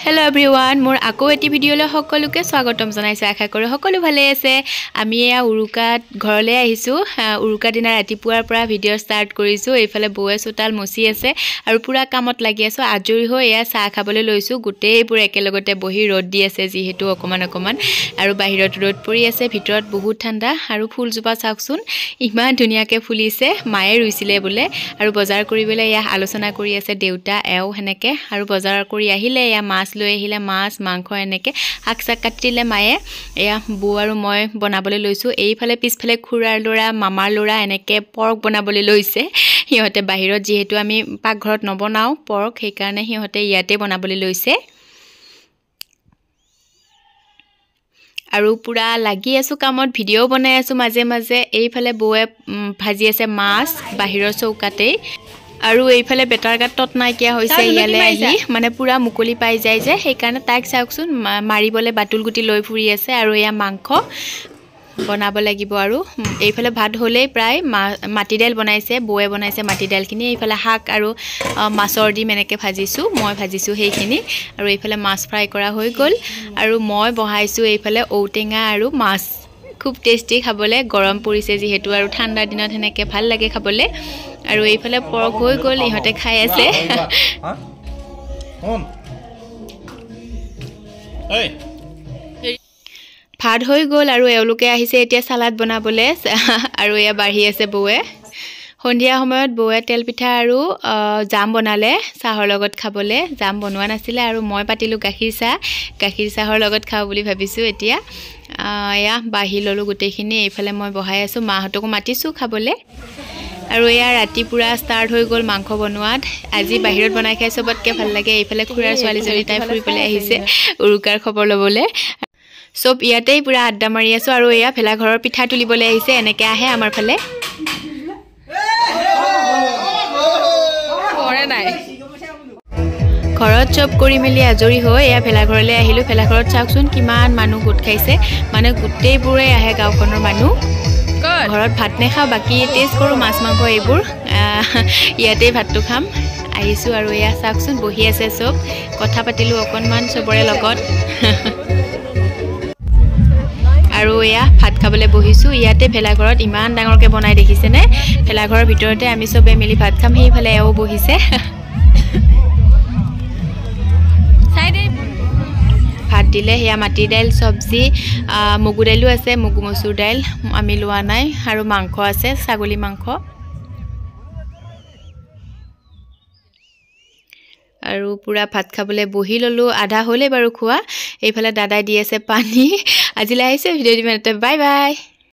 Hello everyone, মোৰ আকৌ এটি ভিডিঅলৈ সকলোকে স্বাগতম জনাইছো আশা কৰো সকলো ভালে আছে আমি এয়া উৰুকাত ঘৰলৈ আহিছো উৰুকা দিনা ৰাতিপুৱাৰ পৰা ভিডিঅ ষ্টাৰ্ট কৰিছো এইফালে বৌয়ে চোতাল মচি আছে আৰু পুৰা কামত লাগি আছো আজৰি হৈ এয়া চাহ খাবলৈ লৈছো গোটেইবোৰ একেলগতে বহি ৰদ দি আছে যিহেতু অকমান আৰু বাহিৰত ৰদ পৰি আছে ভিতৰত বহুত ঠাণ্ডা আৰু ফুলজোপা চাওকচোন ইমান ধুনিয়াকে ফুলিছে মায়ে ৰুইছিলে বোলে আৰু বজাৰ কৰিবলৈ এয়া আলোচনা কৰি আছে দেউতা এও হেনেকে আৰু বজাৰ কৰি আহিলে এয়া মাছ লৈ আহিলে মাছ মাংস এনেকে আকসা কাটিলে মায়ে এয়া বৌ আৰু মই বনাবলৈ লৈছো এইফালে পিছফালে খুৰাৰ লৰা মামাৰ লৰা এনেকে পৰ্ক বনাবলৈ লৈছে হিহতে বাহিৰত যেহেতু আমি পাকঘৰত নবনাও পৰ্ক সেই কাৰণে হিহতে ইয়াতে বনাবলৈ লৈছে আৰু পুৰা লাগি আছো কামত ভিডিও বনাই আছো মাজে মাজে এইফালে বৌয়ে ভাজি আছে মাছ বাহিৰৰ চৌকাতে আৰু এইফালে বেটাৰ গাটত নাইকিয়া হৈছে ইয়ালে আহি মানে পুৰা মুকলি পাই যায় যে সেই কাৰণে তাক চাওকচোন মাৰিবলে বাটুল গুটি লৈ ফুৰি আছে আৰু এয়া মাংস বনাব লাগিব আৰু এইফালে ভাত হলেই প্ৰায় মাটি দাইল বনাইছে বৌয়ে বনাইছে মাটি দাইলখিনি এইফালে হাক আৰু মাছৰ ডিম এনেকে ভাজিছো মই ভাজিছো সেইখিনি আৰু এইফালে মাছ ফ্ৰাই কৰা হৈ গল আৰু মই বহাইছো এইফালে ঔটেঙা আৰু মাছ খুব টেস্টি খাবলে গৰম পৰিছে যেহেতু আৰু ঠাণ্ডা দিনত হেনেকে ভাল লাগে খাবলে আৰু এইফালে পৰ্ক হৈ গল ইহতে খাই আছে ভাত হৈ গল আৰু এওলোকে আহিছে এতিয়া সালাড বনাবলে আৰু এয়া বাঢ়ি আছে বৌয়ে সন্ধিয়া সময়ত বৌয়ে তেল পিঠা আৰু জাম বনালে চাহৰ লগত খাবলে জাম বনোৱা নাছিলে আৰু মই পাতিলো গাখীৰ চাহৰ লগত খাও বুলি ভাবিছো এতিয়া এয়া বাঢ়ি ললো গোটেইখিনি এইফালে মই বহাই আছো মাহতকো মাতিছো খাবলে আৰু এয়া ৰাতি পুৰা ষ্টাৰ্ট হৈ গল মাংস বনোৱাত আজি বাহিৰত বনাই খাই সবতকে ভাল লাগে এইফালে খুৰাৰ ছোৱালীজনী তাই ফুৰিবলৈ আহিছে উৰুকাৰ খবৰ লবলে সব ইয়াতেই পুৰা আড্ডা মাৰি আছো আৰু এয়া ভেলা ঘৰৰ পিঠা তুলিবলৈ আহিছে এনেকে আহে আমাৰ ফালে ঘৰত চব কৰি মেলি আজৰি হৈ এয়া ভেলা ঘৰলৈ আহিলো ভেলা ঘৰত চাওকচোন কিমান মানুহ গোট খাইছে মানে গোটেইবোৰে আহে গাঁওখনৰ মানুহ ঘৰত ভাত নেখাও বাকি টেষ্ট কৰো মাছ মাংস এইবোৰ ইয়াতে ভাতটো খাম আহিছো আৰু এয়া চাওকচোন বহি আছে সব কথা পাতিলো অকনমান সবৰে লগত আৰু এয়া ভাত খাবলৈ বহিছো ইয়াতে ভেলা ঘৰত ইমান ডাঙৰকে বনাই দেখিছে নে ভেলা ঘৰৰ ভিতৰতে আমি সবে মিলি ভাত খাম সেইফালে এও বহিছে ভাত দিলে হেয়া মাটি দাইল সবজি মগু দাইলো আছে মগু মসুৰ দাইল আমি লোৱা নাই আৰু মাংস আছে ছাগলী মাংস আৰু পুৰা ভাত খাবলৈ বহি ললো আধা হলে বাৰু খোৱা এইফালে দাদাই দি আছে পানী আজিলৈ আহিছে ভিডিঅ' দিমেতে বাই বাই